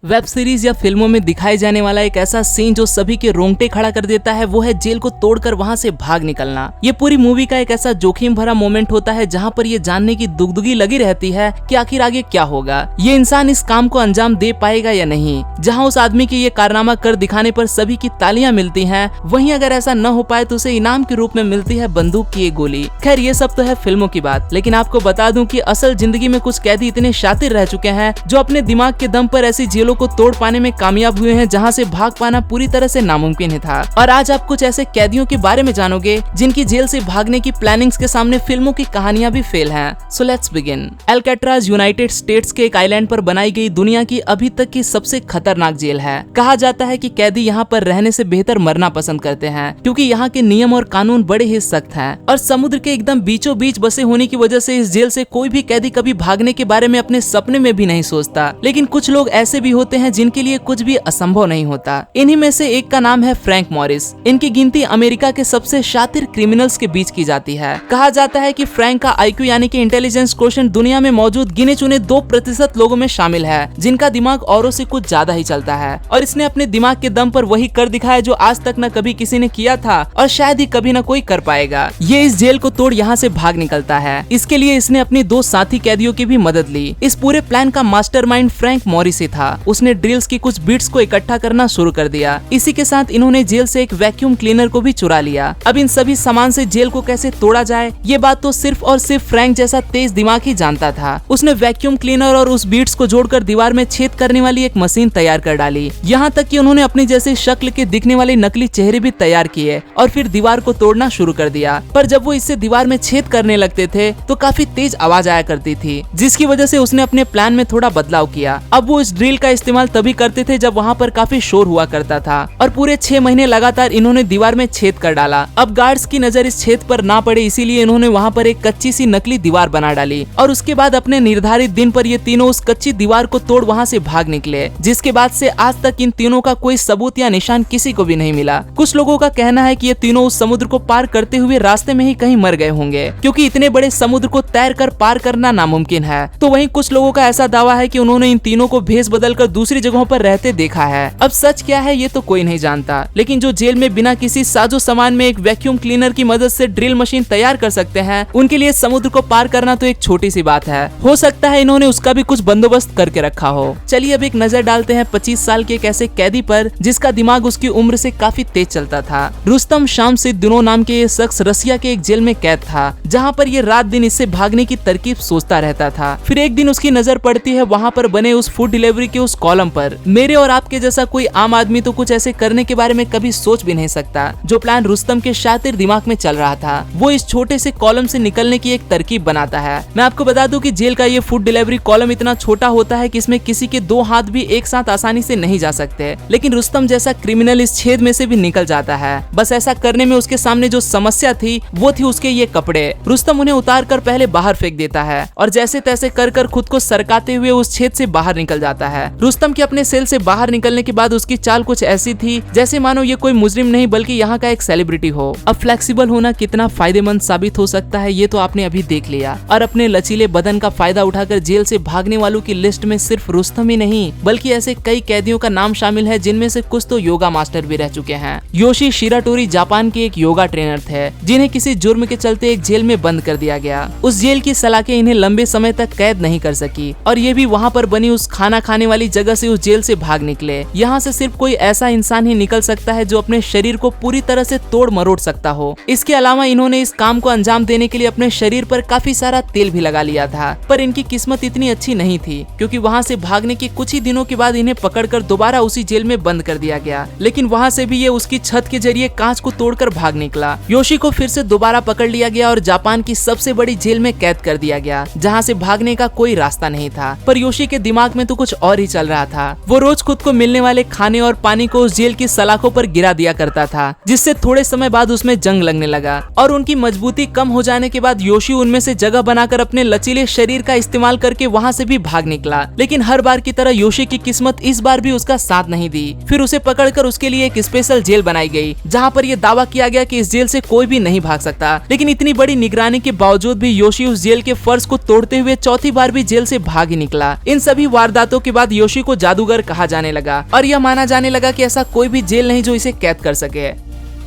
Web series या फिल्मों में दिखाए जाने वाला एक ऐसा सीन जो सभी के रोंगटे खड़ा कर देता है वो है जेल को तोड़कर वहां से भाग निकलना। ये पूरी मूवी का एक ऐसा जोखिम भरा मोमेंट होता है जहां पर ये जानने की दुगदुगी लगी रहती है कि आखिर आगे क्या होगा, ये इंसान इस काम को अंजाम दे पाएगा या नहीं। जहां उस आदमी के ये कारनामा कर दिखाने पर सभी की तालियां मिलती हैं, वहीं अगर ऐसा न हो पाए तो उसे इनाम के रूप में मिलती है बंदूक की एक गोली। खैर ये सब तो है फिल्मों की बात, लेकिन आपको बता दूं कि असल जिंदगी में कुछ कैदी इतने शातिर रह चुके हैं जो अपने दिमाग के दम पर ऐसी जेलों को तोड़ पाने में कामयाब हुए हैं जहां से भाग पाना पूरी तरह से नामुमकिन ही था। और आज आप कुछ ऐसे कैदियों के बारे में जानोगे जिनकी जेल से भागने की प्लानिंग्स के सामने फिल्मों की कहानियां भी फेल हैं। So let's begin. Alcatraz United states के एक आइलैंड पर बनाई गई दुनिया की अभी तक की सबसे खतरनाक जेल है। कहा जाता है कि कैदी यहाँ पर रहने से बेहतर मरना पसंद करते हैं क्योंकि यहाँ के नियम और कानून बड़े ही सख्त हैं और समुद्र के एकदम बीचों बीच बसे होने की वजह से इस जेल से कोई भी कैदी कभी भागने के बारे में अपने सपने में भी नहीं सोचता। लेकिन कुछ लोग ऐसे भी होते हैं जिनके लिए कुछ भी असंभव नहीं होता। इन्हीं में से एक का नाम है फ्रैंक मॉरिस। इनकी गिनती अमेरिका के सबसे शातिर क्रिमिनल्स के बीच की जाती है। कहा जाता है कि फ्रैंक का IQ यानी कि इंटेलिजेंस क्वोशिएंट दुनिया में मौजूद गिने चुने 2% लोगों में शामिल है जिनका दिमाग औरों से कुछ ज्यादा ही चलता है और इसने अपने दिमाग के दम पर वही कर दिखाया जो आज तक न कभी किसी ने किया था और शायद ही कभी न कोई कर पाएगा। ये इस जेल को तोड़ यहाँ से भाग निकलता है। इसके लिए इसने अपनी 2 साथी कैदियों की भी मदद ली। इस पूरे प्लान का मास्टरमाइंड फ्रैंक मॉरिस ही था। उसने ड्रिल्स की कुछ बिट्स को इकट्ठा करना शुरू कर दिया। इसी के साथ इन्होंने जेल से एक वैक्यूम क्लीनर को भी चुरा लिया। अब इन सभी सामान से जेल को कैसे तोड़ा जाए ये बात तो सिर्फ और सिर्फ फ्रैंक जैसा तेज दिमाग ही जानता था। उसने वैक्यूम क्लीनर और उस बीट्स को जोड़कर दीवार में छेद करने वाली एक मशीन तैयार कर डाली। यहाँ तक कि उन्होंने अपनी जैसी शक्ल के दिखने वाले नकली चेहरे भी तैयार किए और फिर दीवार को तोड़ना शुरू कर दिया। पर जब वो इससे दीवार में छेद करने लगते थे तो काफी तेज आवाज आया करती थी, जिसकी वजह से उसने अपने प्लान में थोड़ा बदलाव किया। अब वो इस ड्रिल का इस्तेमाल तभी करते थे जब वहाँ पर काफी शोर हुआ करता था और पूरे 6 महीने लगातार इन्होंने दीवार में छेद कर डाला। अब गार्ड्स की नजर इस छेद पर ना पड़े इसीलिए इन्होंने वहाँ पर एक कच्ची सी नकली दीवार बना डाली और उसके बाद अपने निर्धारित दिन पर ये तीनों उस कच्ची दीवार को तोड़ वहाँ से भाग निकले, जिसके बाद से आज तक इन तीनों का कोई सबूत या निशान किसी को भी नहीं मिला। कुछ लोगों का कहना है कि ये तीनों उस समुद्र को पार करते हुए रास्ते में ही कहीं मर गए होंगे क्योंकि इतने बड़े समुद्र को तैर कर पार करना नामुमकिन है। तो वहीं कुछ लोगों का ऐसा दावा है कि उन्होंने इन तीनों को भेस बदल कर दूसरी जगहों पर रहते देखा है। अब सच क्या है ये तो कोई नहीं जानता, लेकिन जो जेल में बिना किसी साजो सामान में एक वैक्यूम क्लीनर की मदद से ड्रिल मशीन तैयार कर सकते हैं, उनके लिए समुद्र को पार करना तो एक छोटी सी बात है। हो सकता है इन्होंने उसका भी कुछ बंदोबस्त करके रखा हो। चलिए अब एक नजर डालते हैं 25 साल के एक ऐसे कैदी पर जिसका दिमाग उसकी उम्र से काफी तेज चलता था। रुस्तम शामसिद्दीनोव नाम के ये शख्स रसिया के एक जेल में कैद था जहाँ पर ये रात दिन इससे भागने की तरकीब सोचता रहता था। फिर एक दिन उसकी नजर पड़ती है वहाँ पर बने उस फूड डिलीवरी के उस कॉलम पर। मेरे और आपके जैसा कोई आम आदमी तो कुछ ऐसे करने के बारे में कभी सोच भी नहीं सकता। जो प्लान रुस्तम के शातिर दिमाग में चल रहा था वो इस छोटे से कॉलम से निकलने की एक तरकीब बनाता है। मैं आपको बता दूं कि जेल का ये फूड डिलीवरी कॉलम इतना छोटा होता है कि इसमें किसी के 2 हाथ भी एक साथ आसानी से नहीं जा सकते, लेकिन रुस्तम जैसा क्रिमिनल इस छेद में से भी निकल जाता है। बस ऐसा करने में उसके सामने जो समस्या थी वो थी उसके ये कपड़े। रुस्तम उन्हें उतार कर पहले बाहर फेंक देता है और जैसे तैसे कर कर खुद को सरकाते हुए उस छेद से बाहर निकल जाता है। रुस्तम के अपने सेल से बाहर निकलने के बाद उसकी चाल कुछ ऐसी थी जैसे मानो ये कोई मुजरिम नहीं बल्कि यहाँ का एक सेलिब्रिटी हो। अब फ्लेक्सिबल होना कितना फायदेमंद साबित हो सकता है ये तो आपने अभी देख लिया और अपने लचीले बदन का फायदा उठाकर जेल से भागने वालों की लिस्ट में सिर्फ रुस्तम ही नहीं बल्कि ऐसे कई कैदियों का नाम शामिल है जिनमें से कुछ तो योगा मास्टर भी रह चुके हैं। योशी शिराटोरी जापान के एक योगा ट्रेनर थे जिन्हें किसी जुर्म के चलते एक जेल में बंद कर दिया गया। उस जेल की सलाखें इन्हें लंबे समय तक कैद नहीं कर सकी और ये भी वहाँ पर बनी उस खाना खाने वाली जगह से उस जेल से भाग निकले। यहाँ से सिर्फ कोई ऐसा इंसान ही निकल सकता है जो अपने शरीर को पूरी तरह से तोड़ मरोड़ सकता हो। इसके अलावा इन्होंने इस काम को अंजाम देने के लिए अपने शरीर पर काफी सारा तेल भी लगा लिया था, पर इनकी किस्मत इतनी अच्छी नहीं थी क्योंकि वहाँ से भागने के कुछ ही दिनों के बाद इन्हें पकड़कर दोबारा उसी जेल में बंद कर दिया गया। लेकिन वहाँ से भी ये उसकी छत के जरिए कांच को तोड़कर भाग निकला। योशी को फिर से दोबारा पकड़ लिया गया और जापान की सबसे बड़ी जेल में कैद कर दिया गया जहाँ से भागने का कोई रास्ता नहीं था। पर योशी के दिमाग में तो कुछ और ही चल रहा था। वो रोज खुद को मिलने वाले खाने और पानी को उस जेल की सलाखों पर गिरा दिया करता था, जिससे थोड़े समय बाद उसमें जंग लगने लगा और उनकी मजबूती कम हो जाने के बाद योशी उनमें से जगह बनाकर अपने लचीले शरीर का इस्तेमाल करके वहाँ से भी भाग निकला। लेकिन हर बार की तरह योशी की किस्मत इस बार भी उसका साथ नहीं दी। फिर उसे पकड़कर उसके लिए एक स्पेशल जेल बनाई गई जहाँ पर यह दावा किया गया कि इस जेल से कोई भी नहीं भाग सकता। लेकिन इतनी बड़ी निगरानी के बावजूद भी योशी उस जेल के फर्श को तोड़ते हुए चौथी बार भी जेल से भाग ही निकला। इन सभी वारदातों के बाद योशी जोशी को जादूगर कहा जाने लगा और यह माना जाने लगा कि ऐसा कोई भी जेल नहीं जो इसे कैद कर सके।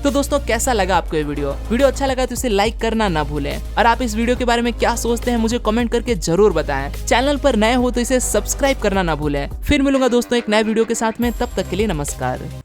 तो दोस्तों कैसा लगा आपको ये वीडियो अच्छा लगा तो इसे लाइक करना ना भूलें और आप इस वीडियो के बारे में क्या सोचते हैं मुझे कमेंट करके जरूर बताएं। चैनल पर नए हो तो इसे सब्सक्राइब करना ना भूलें। फिर मिलूंगा दोस्तों एक नए वीडियो के साथ में, तब तक के लिए नमस्कार।